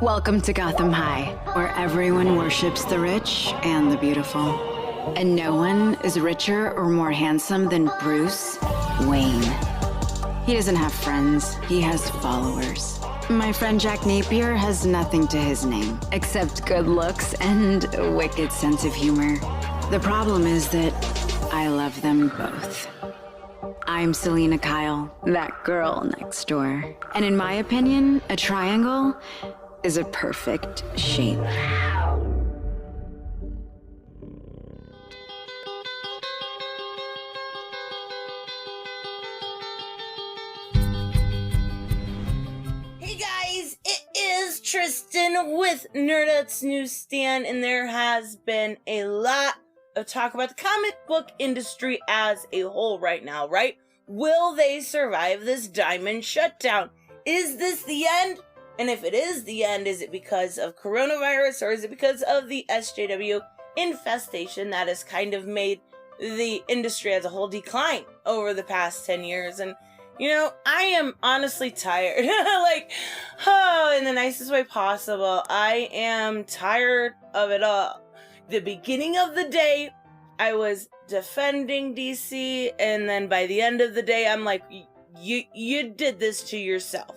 Welcome to Gotham High, where everyone worships the rich and the beautiful. And no one is richer or more handsome than Bruce Wayne. He doesn't have friends, he has followers. My friend Jack Napier has nothing to his name, except good looks and a wicked sense of humor. The problem is that I love them both. I'm Selena Kyle, that girl next door. And in my opinion, a triangle is a perfect shape. Hey guys, it is Tristan with Nerdette's NewsStand, and there has been a lot of talk about the comic book industry as a whole right now, right? Will they survive this diamond shutdown? Is this the end? And if it is the end, is it because of coronavirus, or is it because of the SJW infestation that has kind of made the industry as a whole decline over the past 10 years? And, you know, I am honestly tired. In the nicest way possible. I am tired of it all. The beginning of the day, I was defending DC, and then by the end of the day, I'm like, you did this to yourself.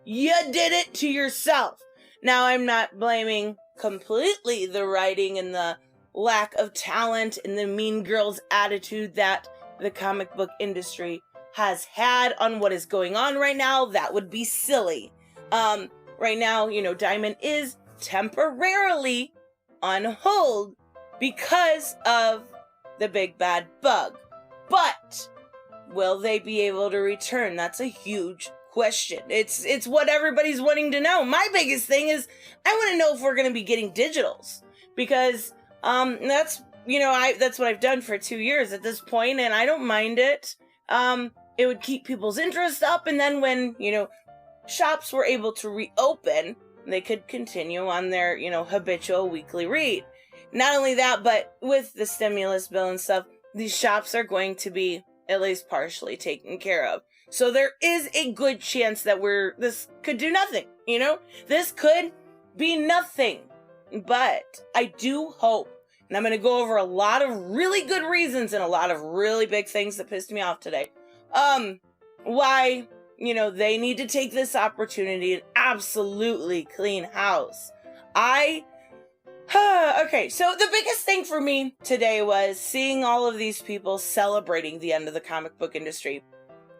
You did it to yourself. Now, I'm not blaming completely the writing and the lack of talent and the mean girls attitude that the comic book industry has had on what is going on right now. That would be silly. Right now, you know, Diamond is temporarily on hold because of the big bad bug. But will they be able to return? That's a huge question. It's what everybody's wanting to know. My biggest thing is I want to know if we're going to be getting digitals, because that's what I've done for 2 years at this point, and I don't mind it. It would keep people's interest up, and then when, you know, shops were able to reopen, they could continue on their, you know, habitual weekly read. Not only that, but with the stimulus bill and stuff, these shops are going to be at least partially taken care of. So there is a good chance that this could do nothing, you know? This could be nothing. But I do hope, and I'm going to go over a lot of really good reasons and a lot of really big things that pissed me off today. Why, you know, they need to take this opportunity and absolutely clean house. Okay, so the biggest thing for me today was seeing all of these people celebrating the end of the comic book industry.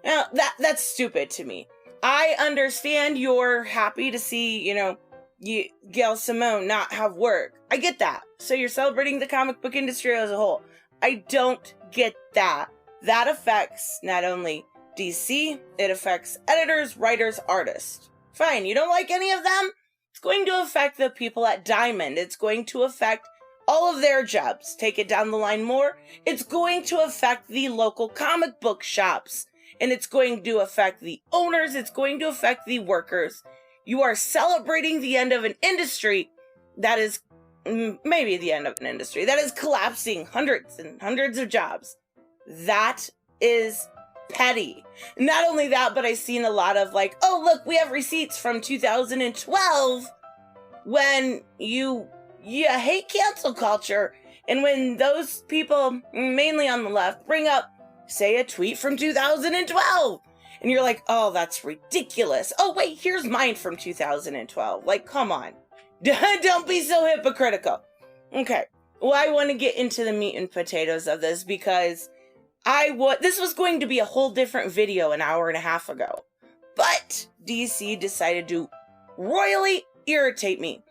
Now, that's stupid to me. I understand you're happy to see, you know, Gail Simone not have work. I get that. So you're celebrating the comic book industry as a whole. I don't get that. That affects not only DC, it affects editors, writers, artists. Fine, you don't like any of them? It's going to affect the people at Diamond. It's going to affect all of their jobs. Take it down the line more, it's going to affect the local comic book shops. And it's going to affect the owners. It's going to affect the workers. You are celebrating the end of an industry that is maybe the end of an industry that is collapsing hundreds and hundreds of jobs. That is petty. Not only that, but I've seen a lot of like, oh, look, we have receipts from 2012 when you hate cancel culture. And when those people, mainly on the left, bring up, say, a tweet from 2012. And you're like, oh, that's ridiculous. Oh, wait, here's mine from 2012. Like, come on. Don't be so hypocritical. Okay. Well, I want to get into the meat and potatoes of this because this was going to be a whole different video an hour and a half ago. But DC decided to royally irritate me.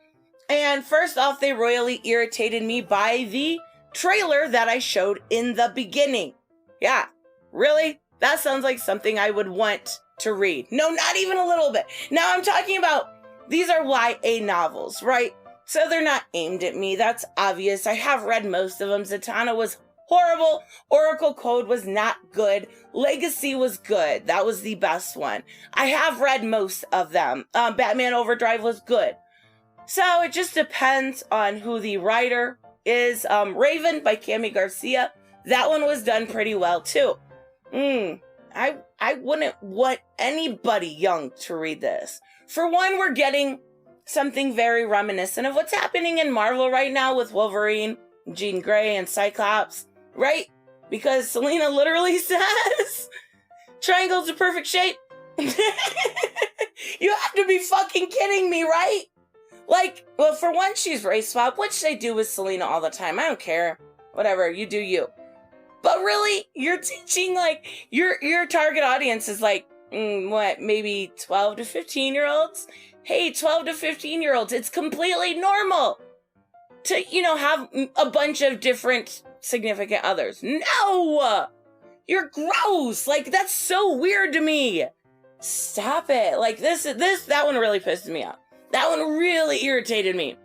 And first off, they royally irritated me by the trailer that I showed in the beginning. Yeah, really? That sounds like something I would want to read. No, not even a little bit. Now I'm talking about, these are YA novels, right? So they're not aimed at me. That's obvious. I have read most of them. Zatanna was horrible. Oracle Code was not good. Legacy was good. That was the best one. I have read most of them. Batman Overdrive was good. So it just depends on who the writer is. Raven by Cami Garcia. That one was done pretty well too. I wouldn't want anybody young to read this. For one, we're getting something very reminiscent of what's happening in Marvel right now with Wolverine, Jean Grey, and Cyclops, right? Because Selena literally says, triangle's a perfect shape. You have to be fucking kidding me, right? Like, well, for one, she's race swap, which they do with Selena all the time. I don't care. Whatever, you do you. But really, you're teaching, like, your target audience is like, maybe 12 to 15-year-olds? Hey, 12 to 15-year-olds, it's completely normal to, have a bunch of different significant others. No! You're gross! Like, that's so weird to me. Stop it. Like, that one really pissed me off. That one really irritated me.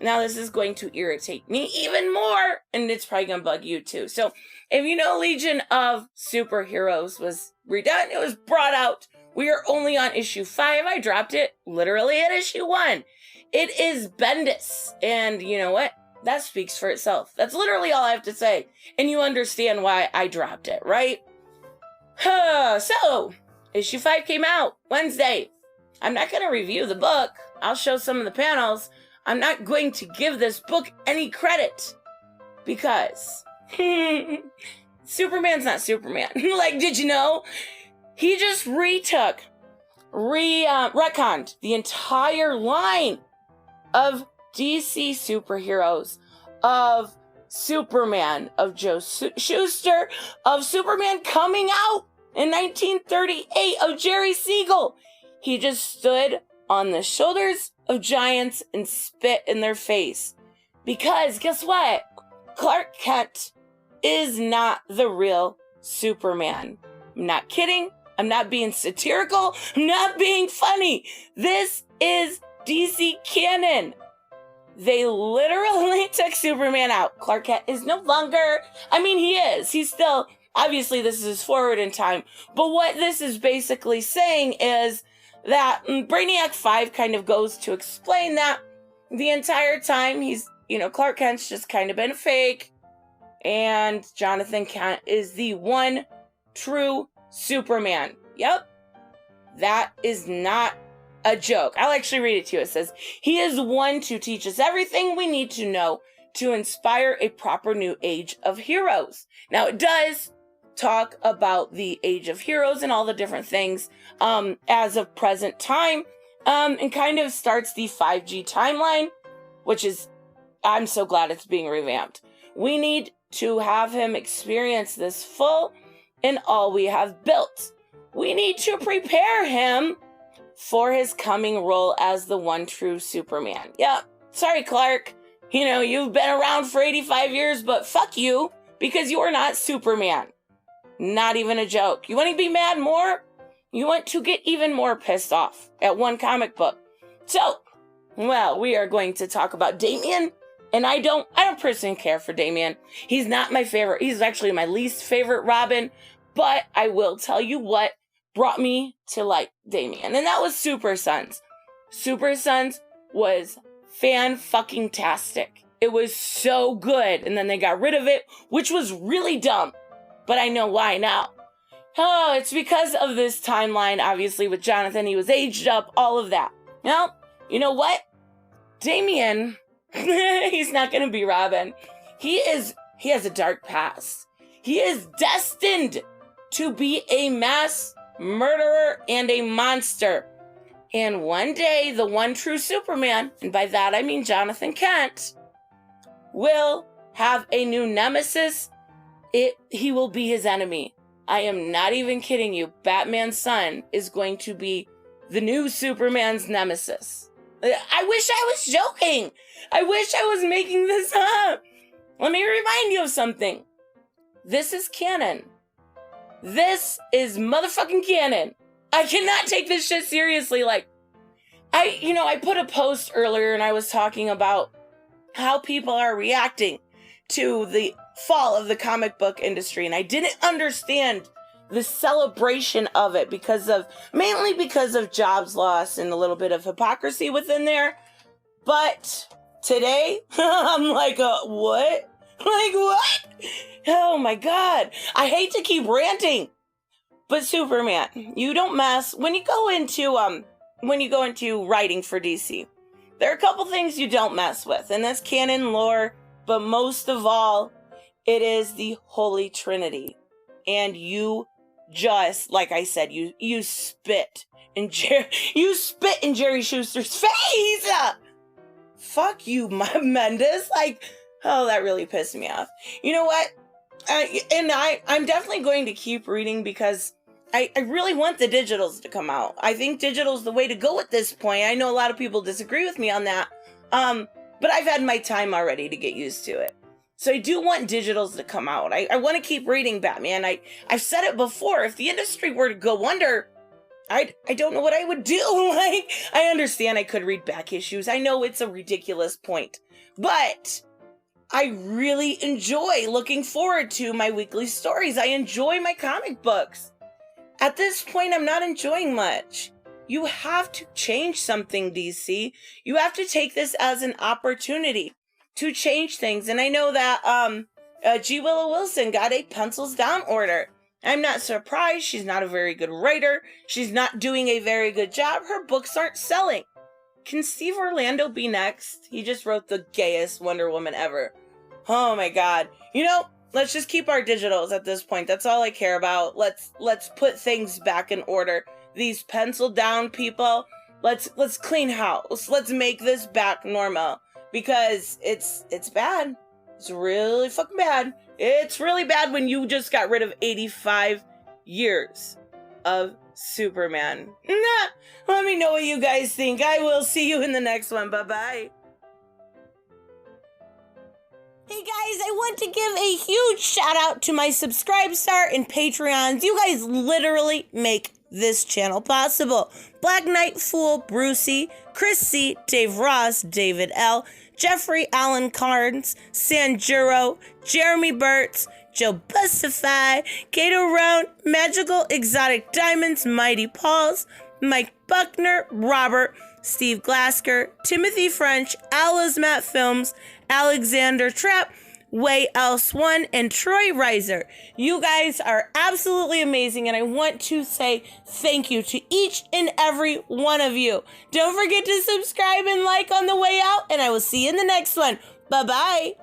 Now this is going to irritate me even more, and it's probably going to bug you too. So, if you know Legion of Superheroes was redone, it was brought out. We are only on issue 5. I dropped it literally at issue 1. It is Bendis, and you know what? That speaks for itself. That's literally all I have to say, and you understand why I dropped it, right? So, issue 5 came out Wednesday. I'm not going to review the book. I'll show some of the panels. I'm not going to give this book any credit because Superman's not Superman. Like, did you know? He just retconned the entire line of DC superheroes, of Superman, of Joe Shuster, of Superman coming out in 1938, of Jerry Siegel. He just stood on the shoulders of giants and spit in their face. Because guess what? Clark Kent is not the real Superman. I'm not kidding. I'm not being satirical. I'm not being funny. This is DC canon. They literally took Superman out. Clark Kent is no longer, he is. He's still, obviously this is forward in time. But what this is basically saying is that Brainiac 5 kind of goes to explain that the entire time he's, Clark Kent's just kind of been fake, and Jonathan Kent is the one true Superman. Yep. That is not a joke. I'll actually read it to you. It says, he is one to teach us everything we need to know to inspire a proper new age of heroes. Now, it does talk about the age of heroes and all the different things as of present time, and kind of starts the 5G timeline, which is, I'm so glad it's being revamped. We need to have him experience this full in all we have built. We need to prepare him for his coming role as the one true Superman. Yeah, sorry, Clark. You've been around for 85 years, but fuck you, because you are not Superman. Not even a joke. You want to be mad more? You want to get even more pissed off at one comic book. So, well, we are going to talk about Damian, and I don't personally care for Damian. He's not my favorite. He's actually my least favorite Robin, but I will tell you what brought me to like Damian, and that was Super Sons. Super Sons was fan-fucking-tastic. It was so good, and then they got rid of it, which was really dumb. But I know why now. Oh, it's because of this timeline, obviously, with Jonathan. He was aged up, all of that. Well, you know what? Damian, he's not going to be Robin. He has a dark past. He is destined to be a mass murderer and a monster. And one day, the one true Superman, and by that I mean Jonathan Kent, will have a new nemesis. He will be his enemy. I am not even kidding you. Batman's son is going to be the new Superman's nemesis. I wish I was joking. I wish I was making this up. Let me remind you of something. This is canon. This is motherfucking canon. I cannot take this shit seriously. Like, I put a post earlier and I was talking about how people are reacting to the fall of the comic book industry, and I didn't understand the celebration of it mainly because of jobs loss and a little bit of hypocrisy within there. But today, I'm like, what? Like, what? Oh my God. I hate to keep ranting, but Superman, you don't mess when you go into writing for DC. there are a couple things you don't mess with, and that's canon lore, but most of all, it is the Holy Trinity. And you just, like I said, you spit in Jerry Schuster's face! Fuck you, Mendes. Like, oh, that really pissed me off. You know what? I'm definitely going to keep reading because I really want the digitals to come out. I think digital's the way to go at this point. I know a lot of people disagree with me on that. But I've had my time already to get used to it. So I do want digitals to come out. I want to keep reading Batman. I've said it before. If the industry were to go under, I don't know what I would do. Like, I understand I could read back issues. I know it's a ridiculous point. But I really enjoy looking forward to my weekly stories. I enjoy my comic books. At this point, I'm not enjoying much. You have to change something, DC. You have to take this as an opportunity to change things. And I know that G. Willow Wilson got a pencils down order. I'm not surprised. She's not a very good writer. She's not doing a very good job. Her books aren't selling. Can Steve Orlando be next? He just wrote the gayest Wonder Woman ever. Oh my God. You know, let's just keep our digitals at this point. That's all I care about. Let's put things back in order. These pencil down people, let's clean house. Let's make this back normal because it's bad. It's really fucking bad. It's really bad when you just got rid of 85 years of Superman. Let me know what you guys think. I will see you in the next one. Bye-bye. Hey guys, I want to give a huge shout out to my Subscribestar and Patreons. You guys literally make this channel possible. Black Knight Fool, Brucey, Chris C, Dave Ross, David L, Jeffrey Allen Carnes, Sanjuro, Jeremy Burtz, Joe Bustify, Kato Roan, Magical Exotic Diamonds, Mighty Pauls, Mike Buckner, Robert, Steve Glasker, Timothy French, Ala's Matt Films, Alexander Trapp, Way Else One, and Troy Reiser. You guys are absolutely amazing, and I want to say thank you to each and every one of you. Don't forget to subscribe and like on the way out, and I will see you in the next one. Bye-bye.